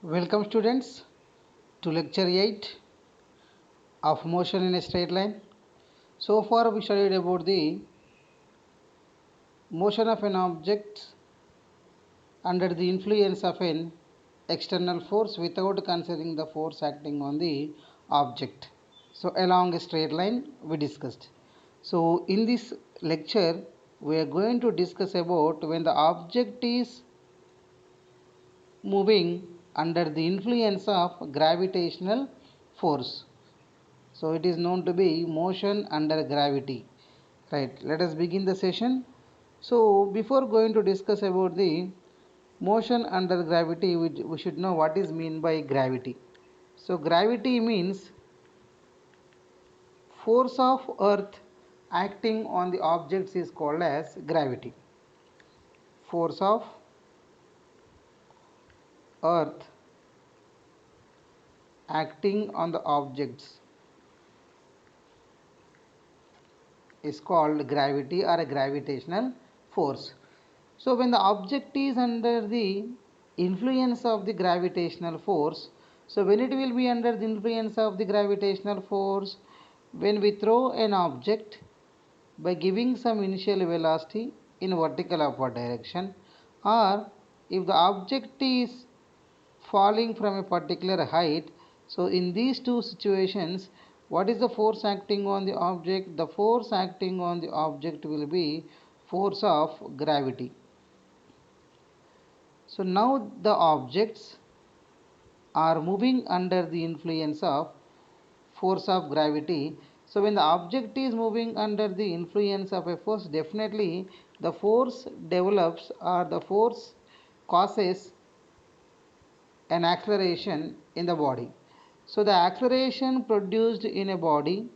Welcome students to lecture 8 of motion in a straight line. So far we studied about the motion of an object under the influence of an external force without considering the force acting on the object. So along a straight line we discussed. So in this lecture we are going to discuss about when the object is moving under the influence of gravitational force. So it is known to be motion under gravity. Right, let us begin the session. So before going to discuss about the motion under gravity, we should know what is mean by gravity. So gravity means force of earth acting on the objects is called as gravity. Force of earth acting on the objects is called gravity or a gravitational force. So when the object is under the influence of the gravitational force, so when it will be under the influence of the gravitational force, when we throw an object by giving some initial velocity in vertical upward direction, or if the object is falling from a particular height, so in these two situations, what is the force acting on the object? The force acting on the object will be force of gravity. So now the objects are moving under the influence of force of gravity. So when the object is moving under the influence of a force, definitely the force develops or the force causes an acceleration in the body. So the acceleration produced in a body,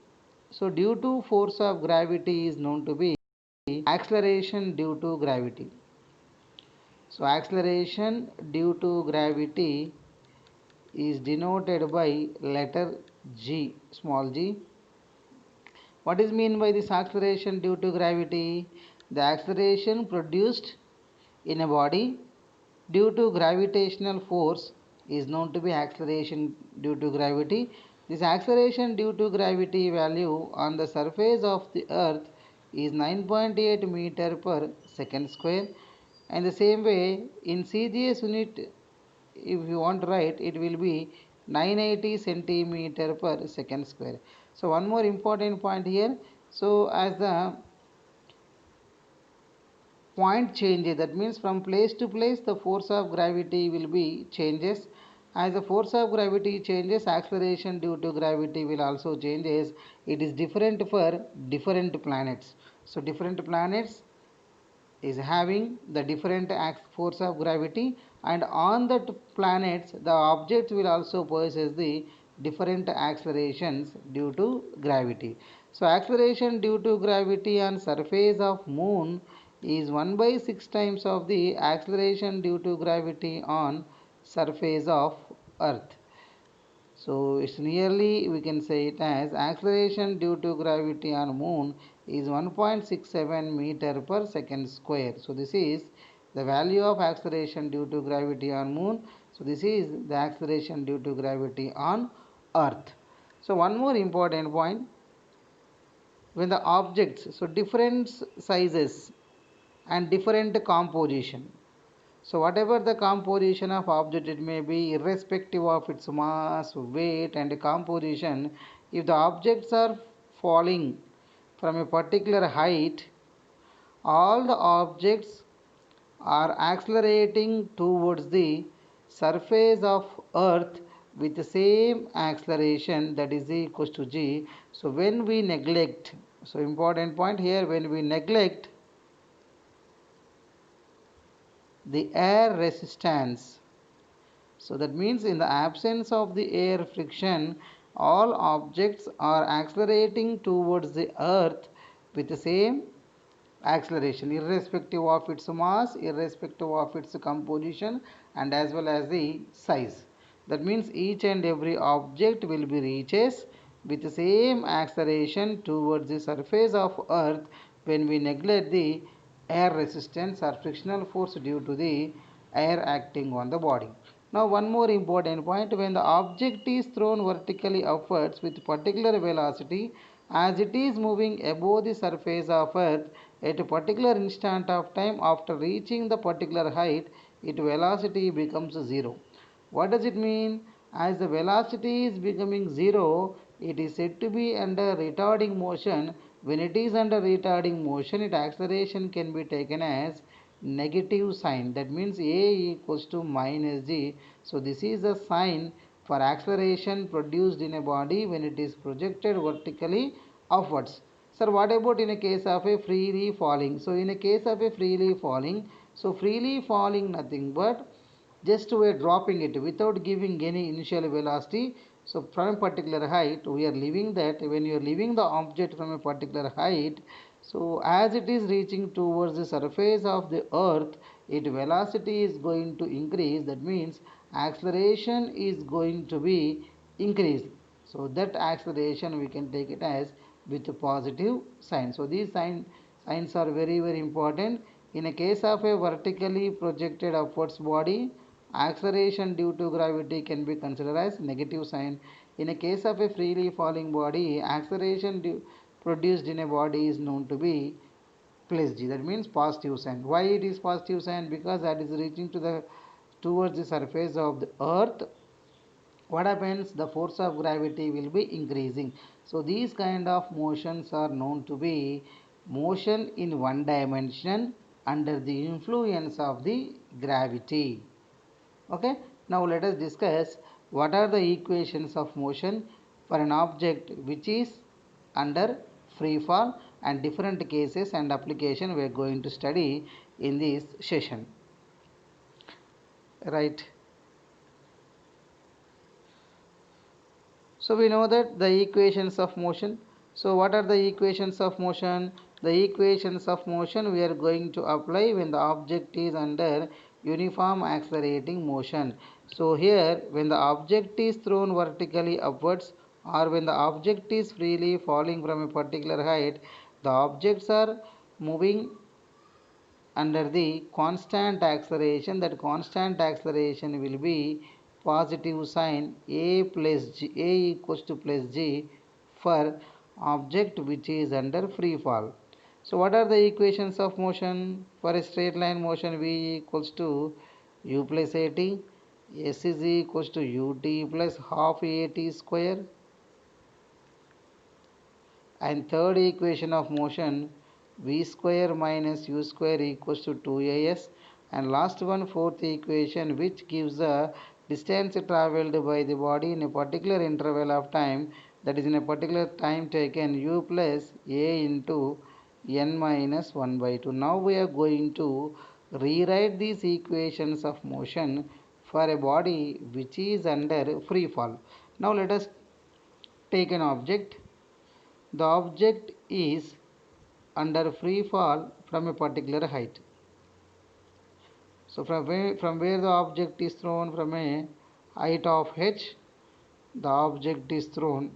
so due to force of gravity, is known to be acceleration due to gravity. So acceleration due to gravity is denoted by letter G, small g. What is mean by this acceleration due to gravity? The acceleration produced in a body due to gravitational force is known to be acceleration due to gravity. This acceleration due to gravity value on the surface of the earth is 9.8 meter per second square, and the same way in CGS unit, if you want to write, it will be 980 centimeter per second square. So one more important point here. So as the point changes, that means from place to place the force of gravity will be changes. As the force of gravity changes, acceleration due to gravity will also changes. It is different for different planets. So different planets is having the different force of gravity, and on that planets the objects will also possess the different accelerations due to gravity. So acceleration due to gravity on surface of moon is 1 by 6 times of the acceleration due to gravity on surface of earth. So it's nearly, we can say it as acceleration due to gravity on moon is 1.67 meter per second square. So this is the value of acceleration due to gravity on moon. So this is the acceleration due to gravity on earth. So one more important point, when the objects, so different sizes and different composition. So whatever the composition of object it may be, irrespective of its mass, weight and composition, if the objects are falling from a particular height, all the objects are accelerating towards the surface of earth with the same acceleration, that is equals to g. So when we neglect, so important point here, when we neglect the air resistance, so that means in the absence of the air friction, all objects are accelerating towards the earth with the same acceleration, irrespective of its mass, irrespective of its composition, and as well as the size. That means each and every object will be reaches with the same acceleration towards the surface of earth when we neglect the air resistance or frictional force due to the air acting on the body. Now one more important point, when the object is thrown vertically upwards with particular velocity, as it is moving above the surface of earth at a particular instant of time, after reaching the particular height, its velocity becomes zero. What does it mean? As the velocity is becoming zero, it is said to be under retarding motion. When it is under retarding motion, its acceleration can be taken as negative sign. That means A equals to minus g. So this is the sign for acceleration produced in a body when it is projected vertically upwards. Sir, what about in a case of a freely falling? So in a case of a freely falling, so freely falling nothing but just we are dropping it without giving any initial velocity. So from a particular height we are leaving that. When you are leaving the object from a particular height, so as it is reaching towards the surface of the earth, its velocity is going to increase. That means acceleration is going to be increased. So that acceleration we can take it as with a positive sign. So these signs are very important. In a case of a vertically projected upwards body, acceleration due to gravity can be considered as negative sign. In a case of a freely falling body, acceleration produced in a body is known to be plus g. That means positive sign. Why it is positive sign? Because that is reaching to the towards the surface of the earth. What happens? The force of gravity will be increasing. So these kind of motions are known to be motion in one dimension under the influence of the gravity. Okay, now let us discuss what are the equations of motion for an object which is under free fall, and different cases and application we are going to study in this session. Right. So we know that the equations of motion. So what are the equations of motion? The equations of motion we are going to apply when the object is under uniform accelerating motion. So here when the object is thrown vertically upwards, or when the object is freely falling from a particular height, the objects are moving under the constant acceleration. That constant acceleration will be positive sign a plus g, a equals to plus g for object which is under free fall. So what are the equations of motion? For a straight line motion, v equals to u plus at, s is equals to ut plus half at square. And third equation of motion, v square minus u square equals to 2as. And last one, fourth equation, which gives the distance travelled by the body in a particular interval of time, that is in a particular time taken, u plus a into n minus 1 by 2. Now we are going to rewrite these equations of motion for a body which is under free fall. Now let us take an object. The object is under free fall from a particular height. So from where the object is thrown, from a height of h, the object is thrown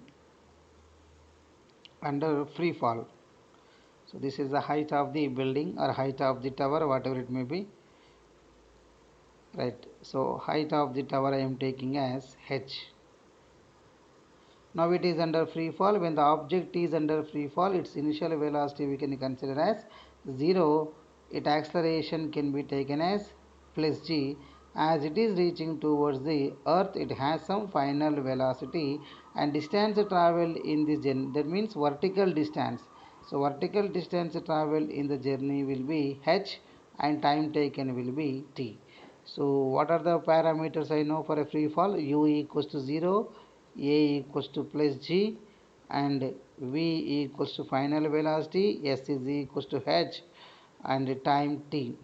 under free fall. So this is the height of the building or height of the tower, whatever it may be. Right. So height of the tower I am taking as h. Now it is under free fall. When the object is under free fall, its initial velocity we can consider as 0. Its acceleration can be taken as plus g. As it is reaching towards the earth, it has some final velocity and distance traveled in this journey. That means vertical distance. So vertical distance traveled in the journey will be h and time taken will be t. So what are the parameters I know for a free fall? U equals to 0, a equals to plus g, and v equals to final velocity, s is equals to h, and time t.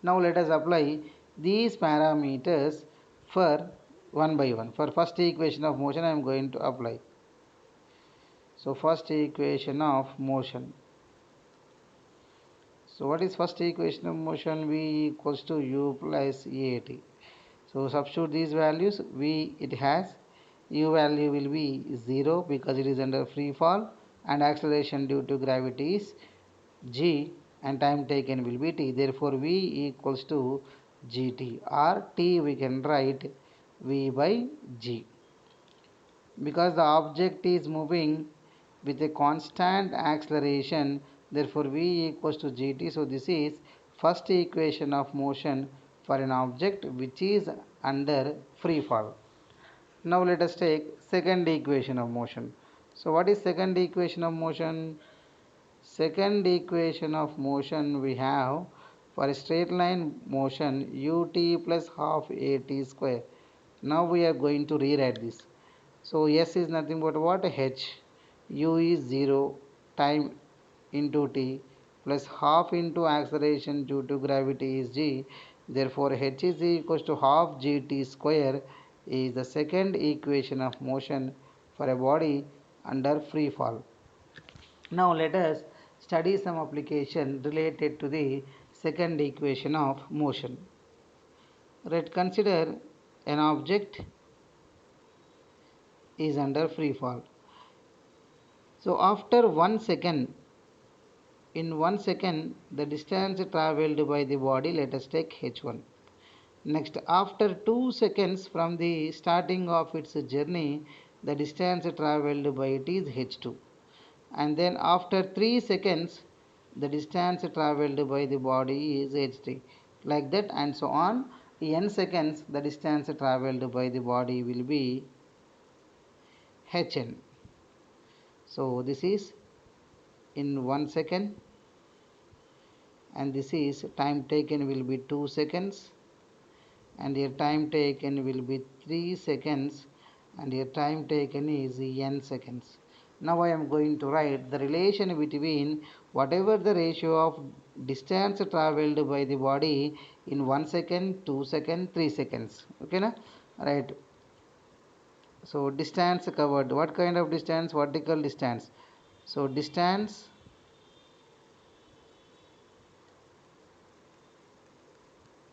Now let us apply these parameters for one by one. For first equation of motion I am going to apply. So first equation of motion. So what is first equation of motion? V equals to u plus at. So substitute these values. V it has u value will be 0 because it is under free fall, and acceleration due to gravity is g, and time taken will be t. Therefore v equals to gt, or t we can write v by g, because the object is moving with a constant acceleration, therefore v equals to gt. So this is first equation of motion for an object which is under free fall. Now let us take second equation of motion. So what is second equation of motion? Second equation of motion we have for a straight line motion ut plus half at square. Now we are going to rewrite this. So s is nothing but what? H. U is 0 time into t plus half into acceleration due to gravity is g. Therefore h is equals to half gt square is the second equation of motion for a body under free fall. Now let us study some application related to the second equation of motion. Let consider an object is under free fall. So after 1 second, in 1 second the distance travelled by the body, let us take h1. Next, after 2 seconds from the starting of its journey, the distance travelled by it is h2. And then after 3 seconds the distance travelled by the body is h3, like that and so on. In n seconds the distance travelled by the body will be hn. So this is in 1 second, and this is time taken will be 2 seconds, and your time taken will be 3 seconds, and your time taken is n seconds. Now I am going to write the relation between whatever the ratio of distance travelled by the body in 1 second, 2 second, 3 seconds. Okay na? Right. So distance covered. What kind of distance? Vertical distance. So distance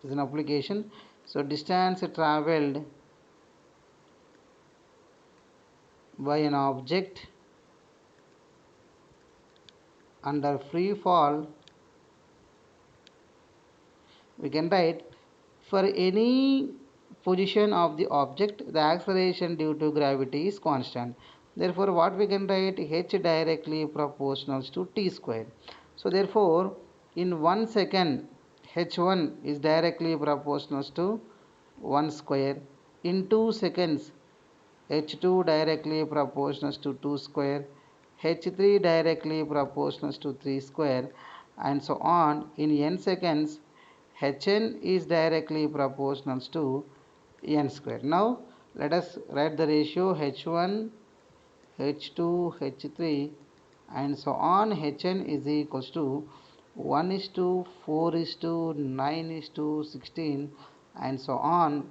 is an application. So distance travelled by an object under free fall, we can write for any position of the object the acceleration due to gravity is constant. Therefore what we can write? H directly proportional to t square. So therefore in 1 second h1 is directly proportional to 1 square. In 2 seconds h2 directly proportional to 2 square, h3 directly proportional to 3 square, and so on. In n seconds hn is directly proportional to n square. Now let us write the ratio h1, h2, h3 and so on. Hn is equals to 1 is to 4 is to 9 is to 16 and so on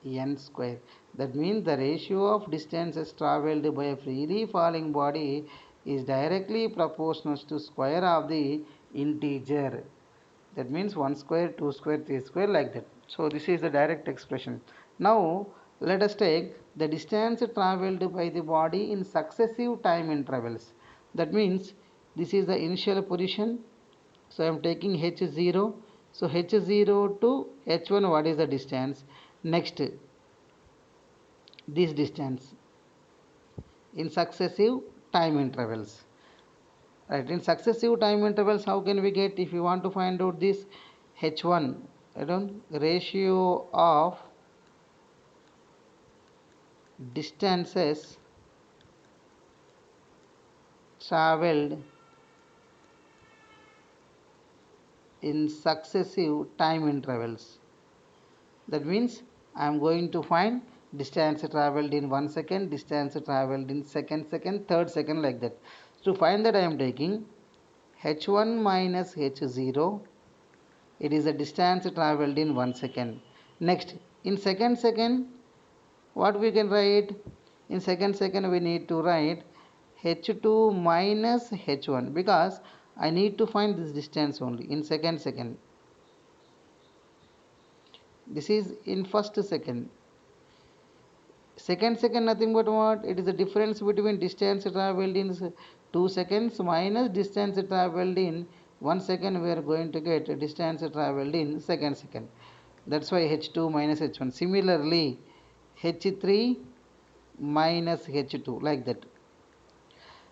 n square. That means the ratio of distances travelled by a freely falling body is directly proportional to square of the integer. That means 1 square, 2 square, 3 square, like that. So this is the direct expression. Now let us take the distance travelled by the body in successive time intervals. That means this is the initial position. So I am taking h0. So h0 to h1, what is the distance? Next, this distance in successive time intervals. Right, in successive time intervals, how can we get? If you want to find out this h1, I don't, ratio of distances travelled in successive time intervals. That means I am going to find distance travelled in 1 second, distance travelled in second, third second, like that. To find that I am taking h1 minus h0. It is a distance travelled in 1 second. Next, in second, what we can write? In second we need to write h2 minus h1, because I need to find this distance only in second. This is in first second. Second nothing but what? It is the difference between distance travelled in 2 seconds minus distance travelled in 1 second. We are going to get distance travelled in second. That's why H2 minus H1. Similarly, H3 minus H2, like that.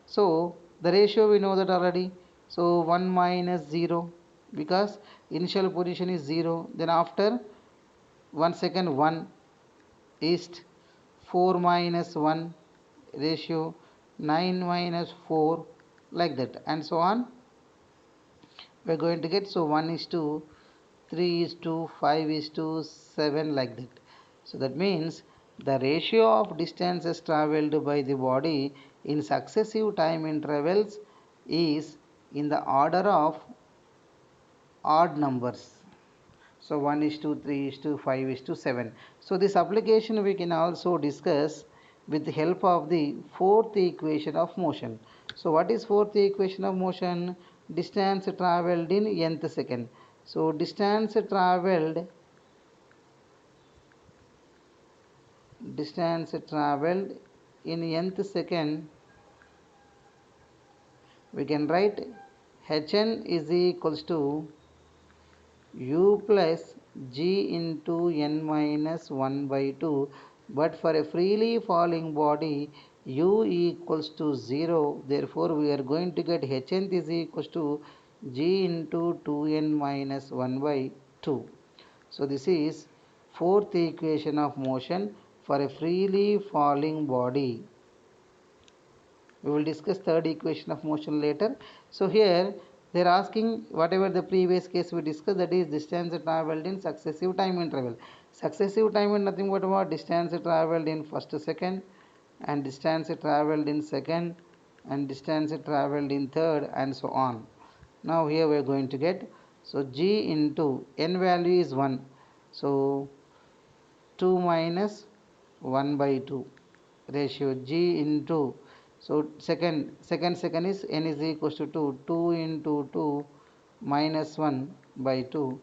So the ratio we know that already. So 1 minus 0, because initial position is 0. Then after 1 second 1 is 4 minus 1 ratio 9 minus 4, like that, and so on. We are going to get, so 1 is to 3 is to 5 is to 7, like that. So that means the ratio of distances travelled by the body in successive time intervals is in the order of odd numbers. So 1 is to 3 is to 5 is to 7. So this application we can also discuss with the help of the fourth equation of motion. So what is fourth equation of motion? Distance travelled in nth second. So distance travelled in nth second, we can write Hn is equals to u plus g into n minus 1 by 2, but for a freely falling body u equals to 0. Therefore we are going to get Hn is equals to g into 2n minus 1 by 2. So this is fourth equation of motion for a freely falling body. We will discuss third equation of motion later. So here they are asking whatever the previous case we discussed, that is distance travelled in successive time interval. Successive time is nothing but what? Distance travelled in first second, and distance travelled in second, and distance travelled in third, and so on. Now here we are going to get, so g into n value is 1, so 2 minus 1 by 2 ratio g into, so second is n is equals to 2 into 2 minus 1 by 2,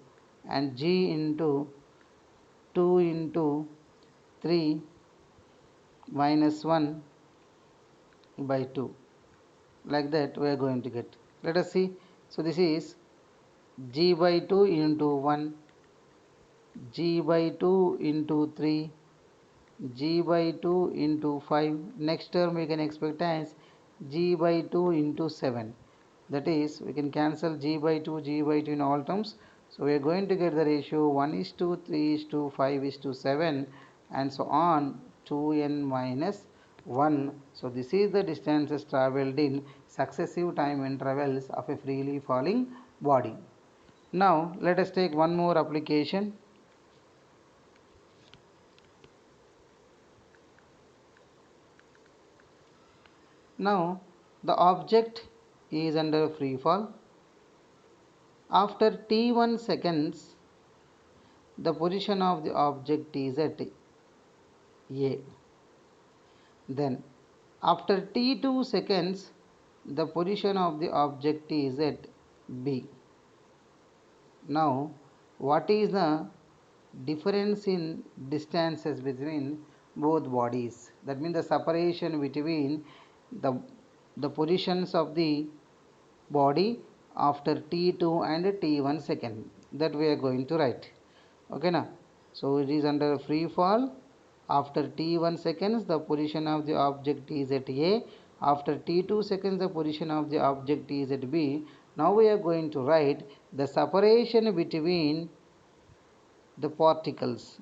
and g into 2 into 3 minus 1 by 2, like that we are going to get. Let us see. So this is g by 2 into 1, g by 2 into 3, g by 2 into 5. Next term we can expect as g by 2 into 7. That is, we can cancel g by 2 in all terms. So we are going to get the ratio 1 is to 3 is to 5 is to 7, and so on, 2n minus 1. So this is the distances travelled in successive time intervals of a freely falling body. Now let us take one more application. Now the object is under free fall. After t1 seconds, the position of the object is at A. Then after t2 seconds, the position of the object is at B. Now what is the difference in distances between both bodies? That means the separation between the positions of the body after t2 and t1 second, that we are going to write. Okay now, so it is under free fall. After t1 seconds, the position of the object is at A. After t2 seconds, the position of the object is at B. Now we are going to write the separation between the particles,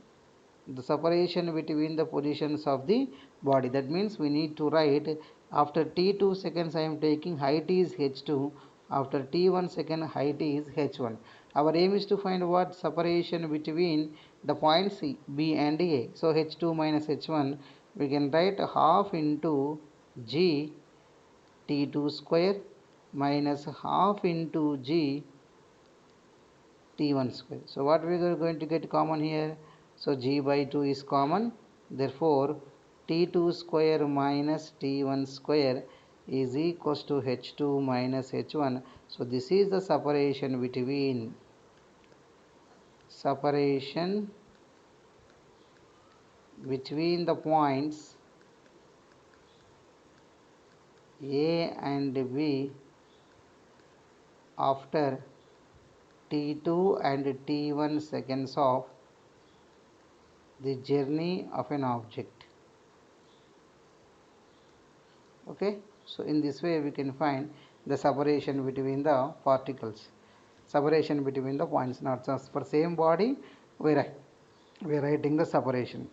the separation between the positions of the body. That means we need to write, after t2 seconds I am taking height is h2, after t1 second height is h1. Our aim is to find what separation between the points B and A. So h2 minus h1, we can write half into g t2 square minus half into g t1 square. So what we are going to get common here? So g by 2 is common. Therefore t2 square minus t1 square is equals to h2 minus h1. So this is the separation between the points A and B after t2 and t1 seconds of the journey of an object. Okay, so in this way we can find the separation between the particles, separation between the points, not just for same body we are writing the separation.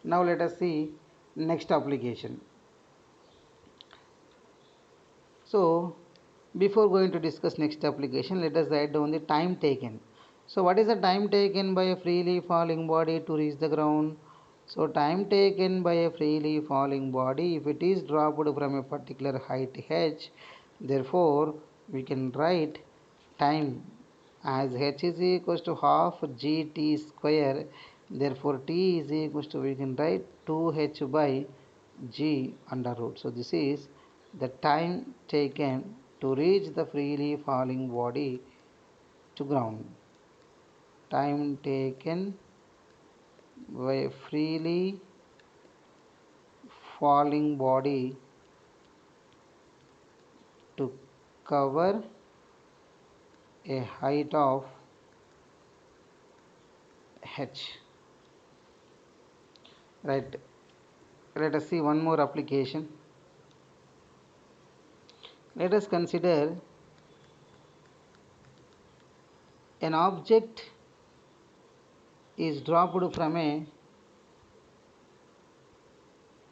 Now let us see next application. So before going to discuss next application, let us write down the time taken. So what is the time taken by a freely falling body to reach the ground? So time taken by a freely falling body, if it is dropped from a particular height h, therefore we can write time as h is equals to half gt square. Therefore t is equals to, we can write 2h by g under root. So this is the time taken to reach the freely falling body to ground. Time taken by freely falling body to cover a height of h. Right. Let us see one more application. Let us consider an object is dropped from a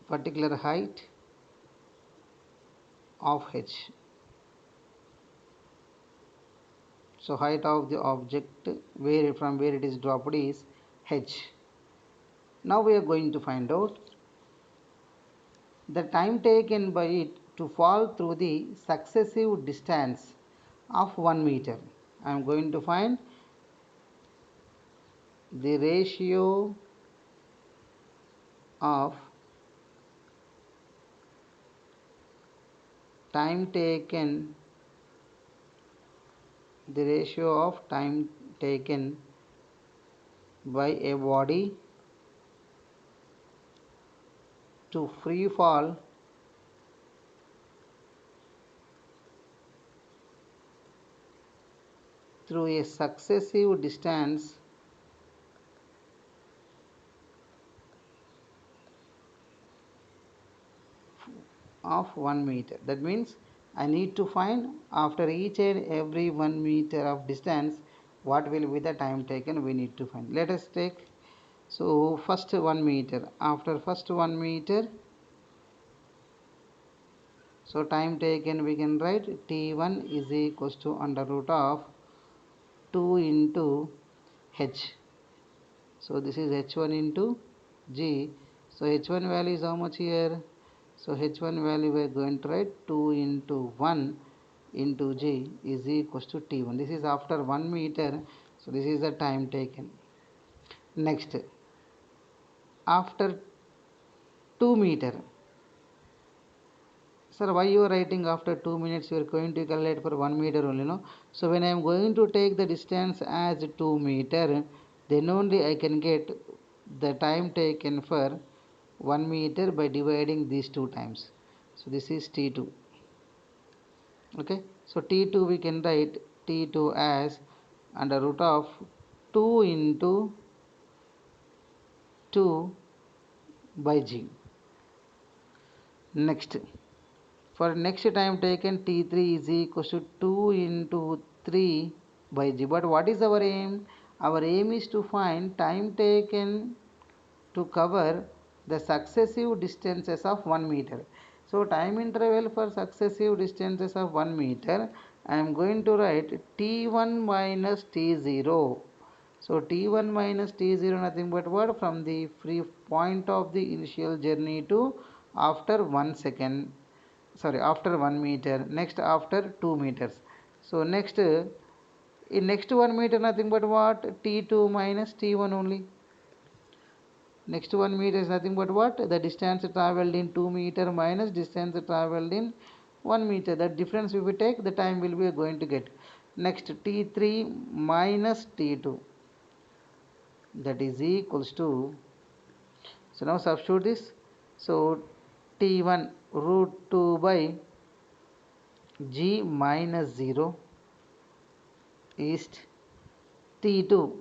particular height of h. So height of the object from where it is dropped is h. Now we are going to find out the time taken by it to fall through the successive distance of 1 meter. I am going to find the ratio of time taken, the ratio of time taken by a body to free fall through a successive distance of 1 meter. That means I need to find after each and every 1 meter of distance what will be the time taken, we need to find. Let us take, so first 1 meter, after first 1 meter, so time taken we can write t1 is equals to under root of 2 into h. So this is h1 into g. So h1 value is how much here? So h1 value we are going to write 2 into 1 into g is equals to t1. This is after 1 meter. So this is the time taken. Next, after 2 meter. Sir, why you are writing after 2 minutes? You are going to calculate for 1 meter only, no? So when I am going to take the distance as 2 meter, then only I can get the time taken for 1 meter by dividing these two times. So this is t2. Okay, so t2 we can write t2 as under root of 2 into 2 by g. Next, for next time taken t3 is equals to 2 into 3 by g. But what is our aim? Our aim is to find time taken to cover the successive distances of 1 meter. So time interval for successive distances of 1 meter, I am going to write t1 minus t0. So t1 minus t0 nothing but what? From the free point of the initial journey to after 1 second, sorry, after 1 meter, next after 2 meters. So next, in next 1 meter nothing but what? t2 minus t1 only. Next 1 meter is nothing but what? The distance travelled in 2 meter minus distance travelled in 1 meter. That difference if we take, the time will be going to get. Next t3 minus t2, that is equals to, so now substitute this. So t1 root 2 by g minus 0 is t2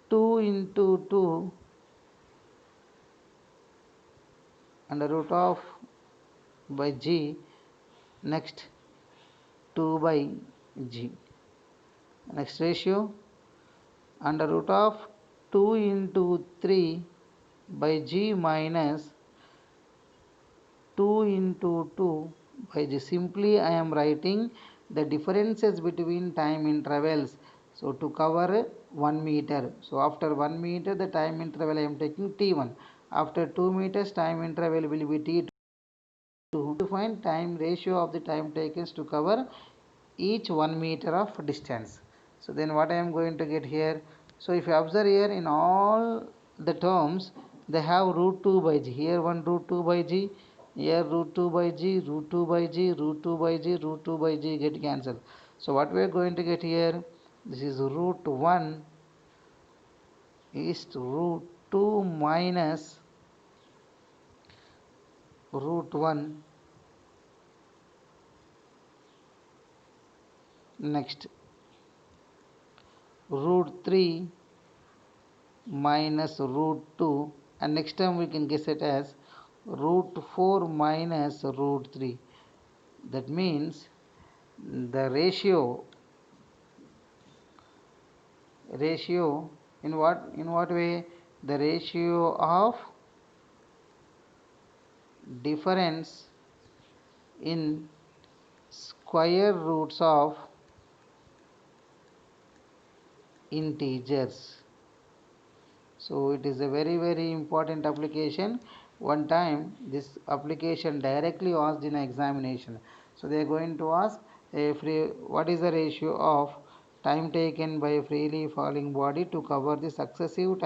2 into 2 under root of by g, next 2 by g. Next ratio under root of 2 into 3 by g minus 2 into 2 by g. Simply I am writing the differences between time intervals. So to cover 1 meter. So after 1 meter the time interval I am taking t1. After 2 meters time interval will be t2. To find time ratio of the time taken to cover each 1 meter of distance. So then what I am going to get here? So if you observe here, in all the terms they have root 2 by g. Here one root 2 by g, here root 2 by g, root 2 by g, root 2 by g, root 2 by g get cancelled. So what we are going to get here? This is root 1 is root 2 minus root 1. Next root 3 minus root 2, and next time we can guess it as root 4 minus root 3. That means the ratio in what way? The ratio of difference in square roots of integers. So it is a very important application. One time this application directly asked in examination. So they are going to ask what is the ratio of time taken by a freely falling body to cover the successive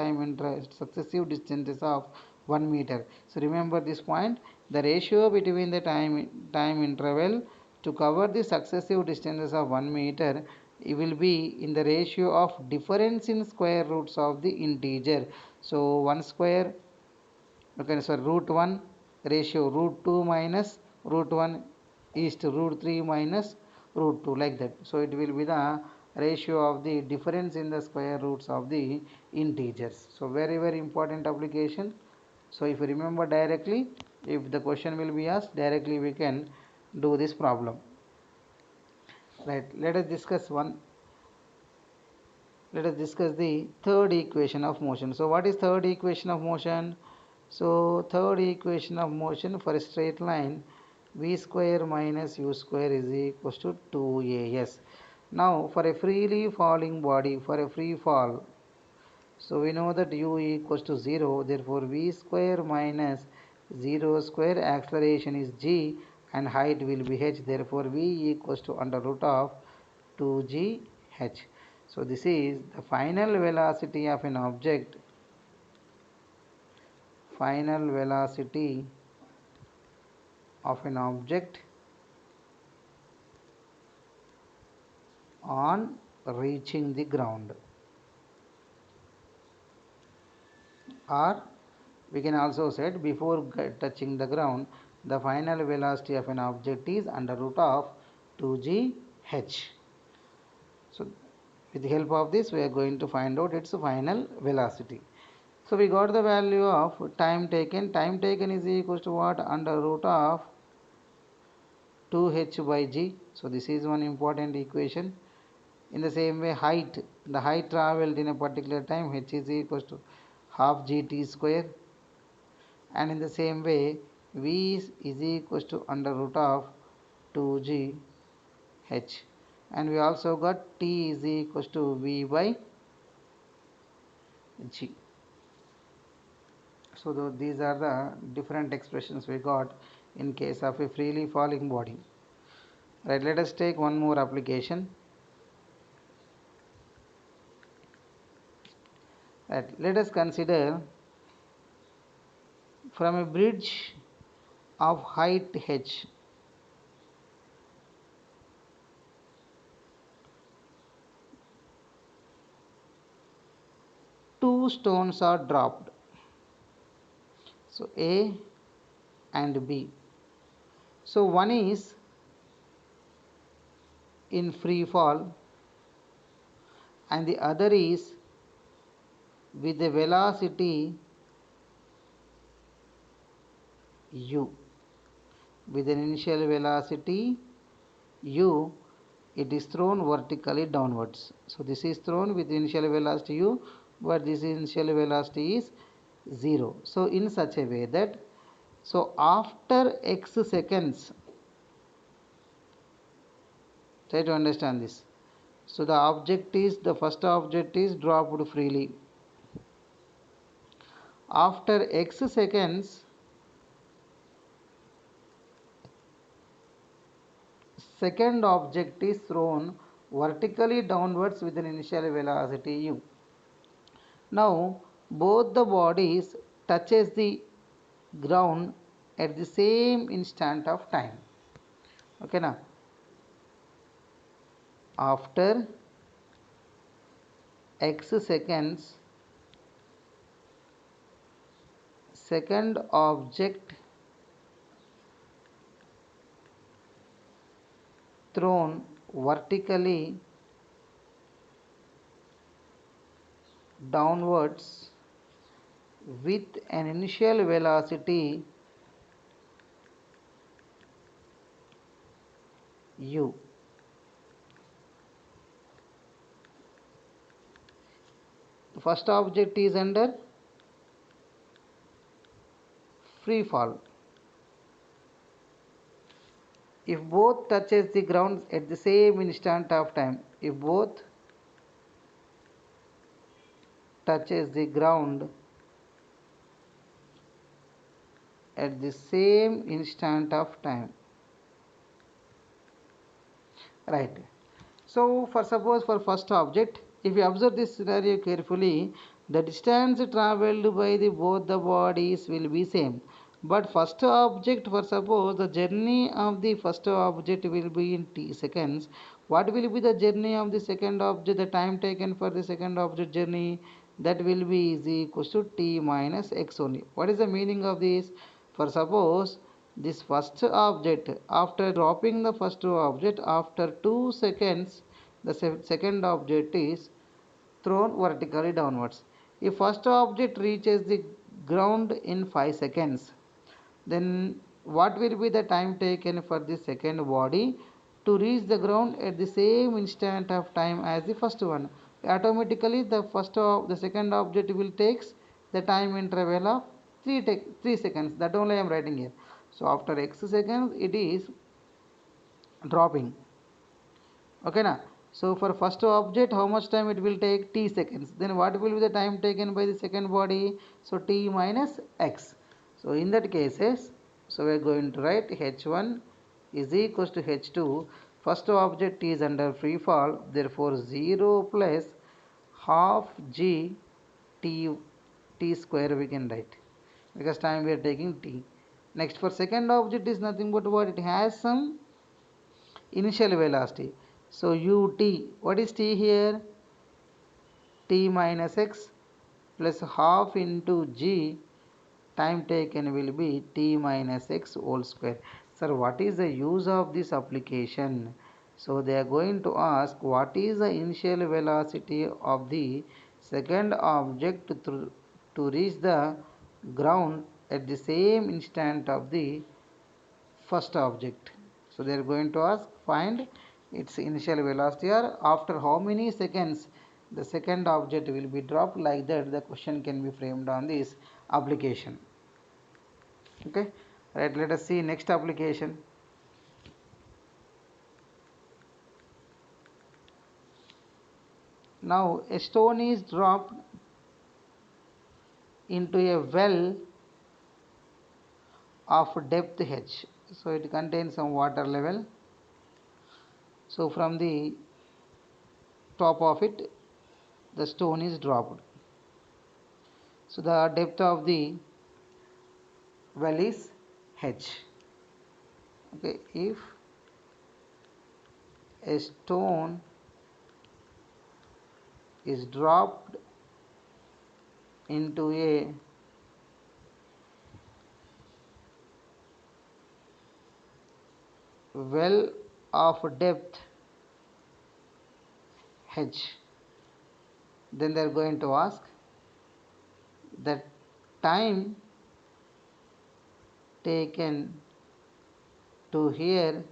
distances of 1 meter. So remember this point, the ratio between the time interval to cover the successive distances of 1 meter, it will be in the ratio of difference in square roots of the integer. So 1 square, okay, so root 1 ratio root 2 minus root 1 is to root 3 minus root 2, like that. So it will be the ratio of the difference in the square roots of the integers. So very important application. So if you remember directly, if the question will be asked directly, we can do this problem. Right, let us discuss the third equation of motion. So what is third equation of motion? So third equation of motion for a straight line, v square minus u square is equals to 2as. Now for a freely falling body, for a free fall, so we know that u equals to 0, therefore v square minus 0 square, acceleration is g and height will be h, therefore v equals to under root of 2gh. So this is the final velocity of an object, final velocity of an object on reaching the ground, or we can also say before touching the ground, the final velocity of an object is under root of 2gh. So with the help of this we are going to find out its final velocity. So we got the value of time taken. Time taken is equal to what? Under root of 2h by g. So this is one important equation. In the same way, height, the height travelled in a particular time, h is equal to half gt square. And in the same way, v is equal to under root of 2g h. And we also got t is equal to v by g. So these are the different expressions we got in case of a freely falling body. Right, let us take one more application. Right, let us consider from a bridge of height h, two stones are dropped. So A and B. So one is in free fall and the other is with a velocity u with an initial velocity u, it is thrown vertically downwards. So this is thrown with initial velocity u, but this initial velocity is 0. So in such a way that, so after x seconds, try to understand this. So the first object is dropped freely. After x seconds, second object is thrown vertically downwards with an initial velocity u. Now both the bodies touches the ground at the same instant of time. Okay, now after x seconds, second object thrown vertically downwards with an initial velocity u. The first object is under free fall. If both touches the ground at the same instant of time, if both touches the ground at the same instant of time, right? So for suppose for first object, if you observe this scenario carefully, the distance traveled by the both the bodies will be same, but first object, for suppose the journey of the first object will be in t seconds, what will be the journey of the second object, the time taken for the second object journey, that will be is equals to t minus x only. What is the meaning of this? For suppose this first object, after dropping the first object, after 2 seconds the second object is thrown vertically downwards. If first object reaches the ground in 5 seconds, then what will be the time taken for the second body to reach the ground at the same instant of time as the first one? Automatically the second object will takes the time interval of 3 seconds. That only I am writing here. So after x seconds it is dropping. Okay na? So for first object, how much time it will take? T seconds. Then what will be the time taken by the second body? So t minus x. So in that cases, so we are going to write h1 is equals to h2. First object is under free fall, therefore 0 plus half g t square we can write, because time we are taking t. Next, for second object is nothing but what? It has some initial velocity. So ut, what is t here? T minus x plus half into g, time taken will be t minus x whole square. Sir, what is the use of this application? So they are going to ask what is the initial velocity of the second object to reach the ground at the same instant of the first object. So they are going to ask find its initial velocity, or after how many seconds the second object will be dropped. Like that the question can be framed on this application. Okay, right, let us see next application. Now a stone is dropped into a well of depth h. So it contains some water level. So from the top of it the stone is dropped. So the depth of the well is h. Okay, if a stone is dropped into a well of depth h, then they are going to ask the time taken to hear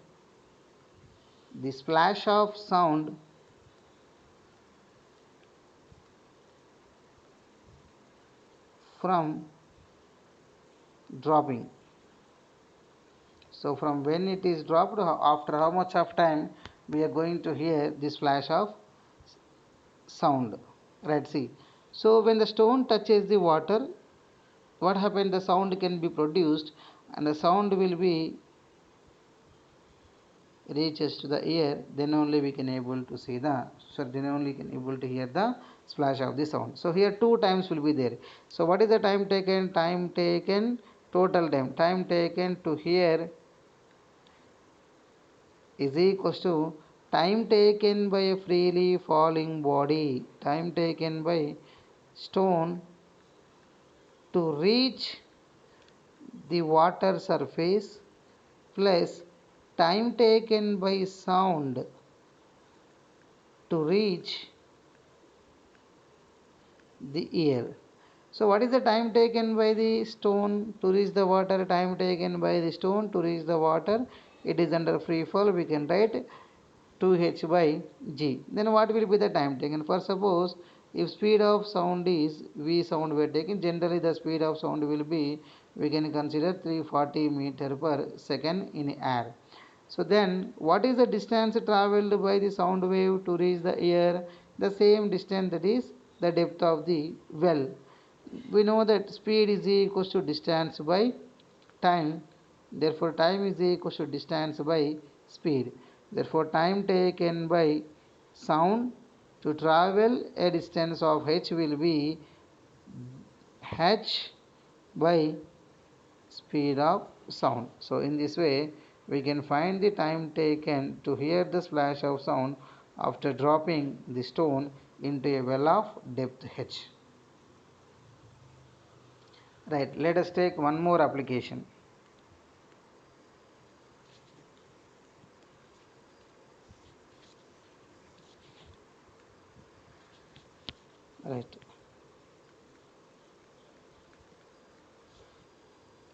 the splash of sound from dropping. So from when it is dropped, after how much of time we are going to hear this flash of sound, right? See, so when the stone touches the water, what happened? The sound can be produced, and the sound will be reaches to the ear. Then only we can able to see the, so then only can able to hear the splash of the sound. So here two times will be there. So what is the time taken? Time taken, total time taken to hear is equals to time taken by a freely falling body, time taken by stone to reach the water surface, plus time taken by sound to reach the ear. So what is the time taken by the stone to reach the water? Time taken by the stone to reach the water, it is under free fall, we can write 2h by g. Then what will be the time taken? For suppose if speed of sound is v sound we are taking, generally the speed of sound will be, we can consider 340 meter per second in air. So then what is the distance travelled by the sound wave to reach the ear? The same distance, that is the depth of the well. We know that speed is equals to distance by time, therefore time is equals to distance by speed. Therefore time taken by sound to travel a distance of h will be h by speed of sound. So in this way we can find the time taken to hear the splash of sound after dropping the stone into a well of depth h. Right, let us take one more application. Right.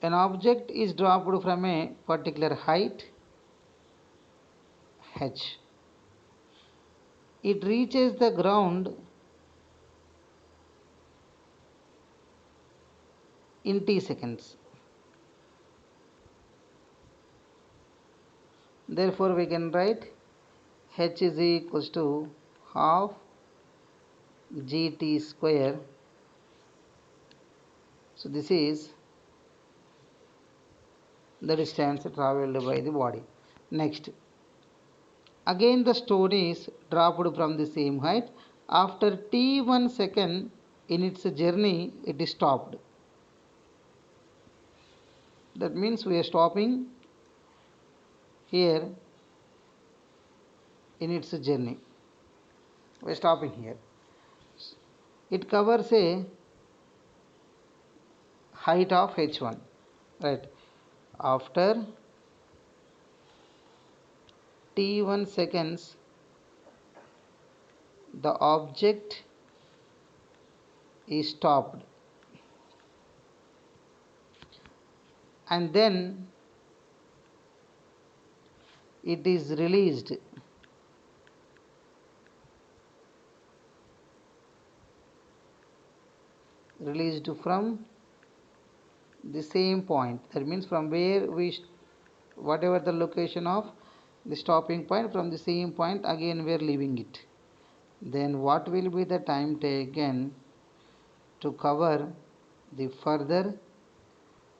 An object is dropped from a particular height h. It reaches the ground in t seconds. Therefore we can write h is equals to half gt square. So this is the distance travelled by the body. Next, again the stone is dropped from the same height. After t1 second in its journey, it is stopped. That means we are stopping here in its journey. We are stopping here. It covers a height of h1. Right. After t1 seconds, the object is stopped, and then it is released from the same point. That means from where we, whatever the location of the stopping point, from the same point again we are leaving it. Then what will be the time taken to cover the further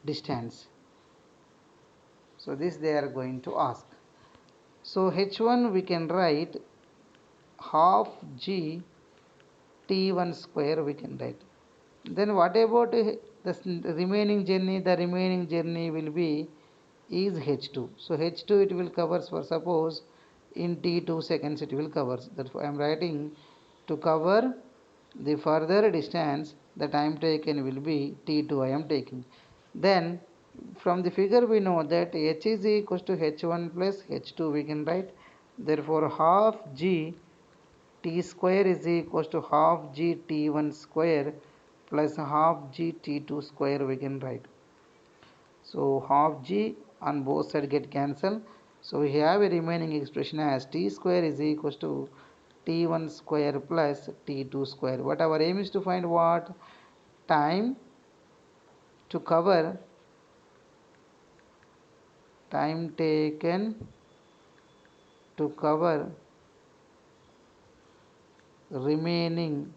distance? So this they are going to ask. So h1 we can write half g t1 square we can write. Then what about the remaining journey? The remaining journey will be is h2. So h2 it will covers, for suppose in t2 seconds it will covers. Therefore I am writing to cover the further distance, the time taken will be t2 I am taking. Then from the figure we know that h is equals to h1 plus h2 we can write. Therefore half g t square is equals to half g t1 square plus half g t2 square we can write. So half g on both sides get cancelled. So we have a remaining expression as t square is equals to t1 square plus t2 square. What our aim is to find what? Time to cover, time taken to cover remaining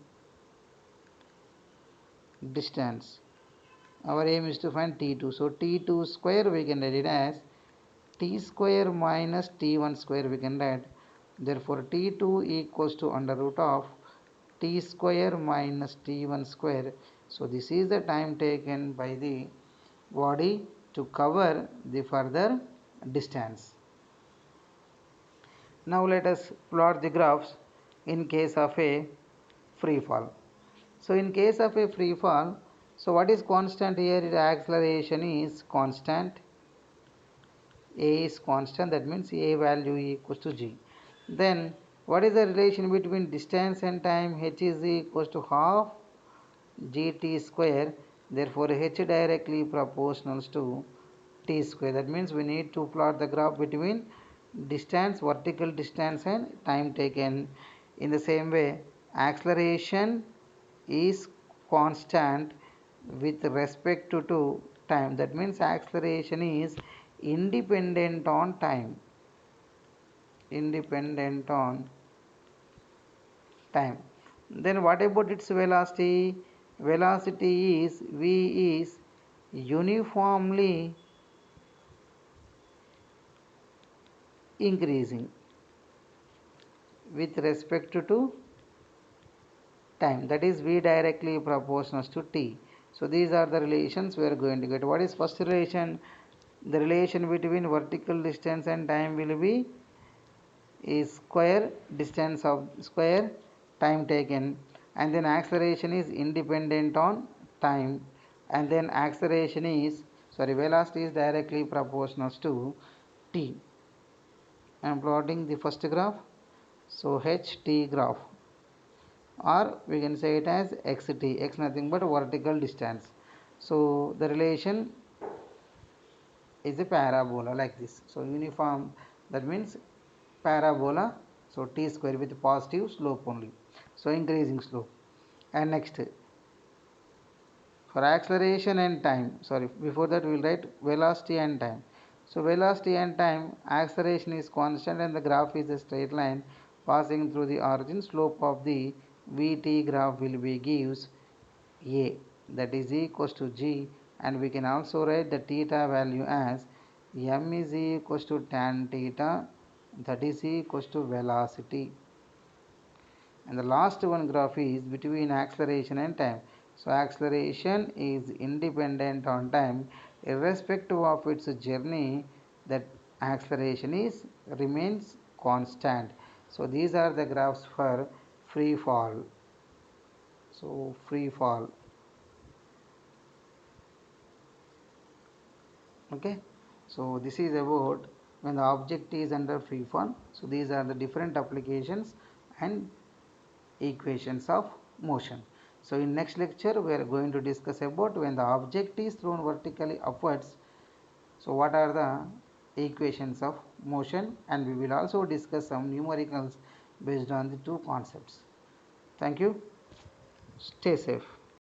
distance. Our aim is to find t2. So t2 square we can write it as t square minus t1 square we can write. Therefore t2 equals to under root of t square minus t1 square. So this is the time taken by the body to cover the further distance. Now let us plot the graphs in case of a free fall. So in case of a free fall, so what is constant here? The acceleration is constant. A is constant, that means A value equals to G. Then what is the relation between distance and time? H is equals to half gt square. Therefore H directly proportional to t square. That means we need to plot the graph between distance, vertical distance and time taken. In the same way, acceleration is constant with respect to time. That means acceleration is independent on time. Independent on time. Then what about its velocity? Velocity is v is uniformly increasing with respect to time, that is v directly proportional to t. So these are the relations we are going to get. What is first relation? The relation between vertical distance and time will be is square distance of square time taken, and then acceleration is independent on time, and then acceleration is velocity is directly proportional to t. I am plotting the first graph. So ht graph, or we can say it as xt. X nothing but vertical distance. So the relation is a parabola like this. So uniform, that means parabola. So t square with positive slope only. So increasing slope. And next, for acceleration and time, before that we will write velocity and time. So velocity and time, acceleration is constant and the graph is a straight line passing through the origin. Slope of the vt graph will be gives a, that is equals to g, and we can also write the theta value as m is equals to tan theta, that is equals to velocity. And the last one graph is between acceleration and time. So acceleration is independent on time irrespective of its journey, that acceleration is remains constant. So these are the graphs for free fall. So free fall. Okay, so this is about when the object is under free fall. So these are the different applications and equations of motion. So in next lecture we are going to discuss about when the object is thrown vertically upwards. So what are the equations of motion, and we will also discuss some numericals based on the two concepts. Thank you. Stay safe.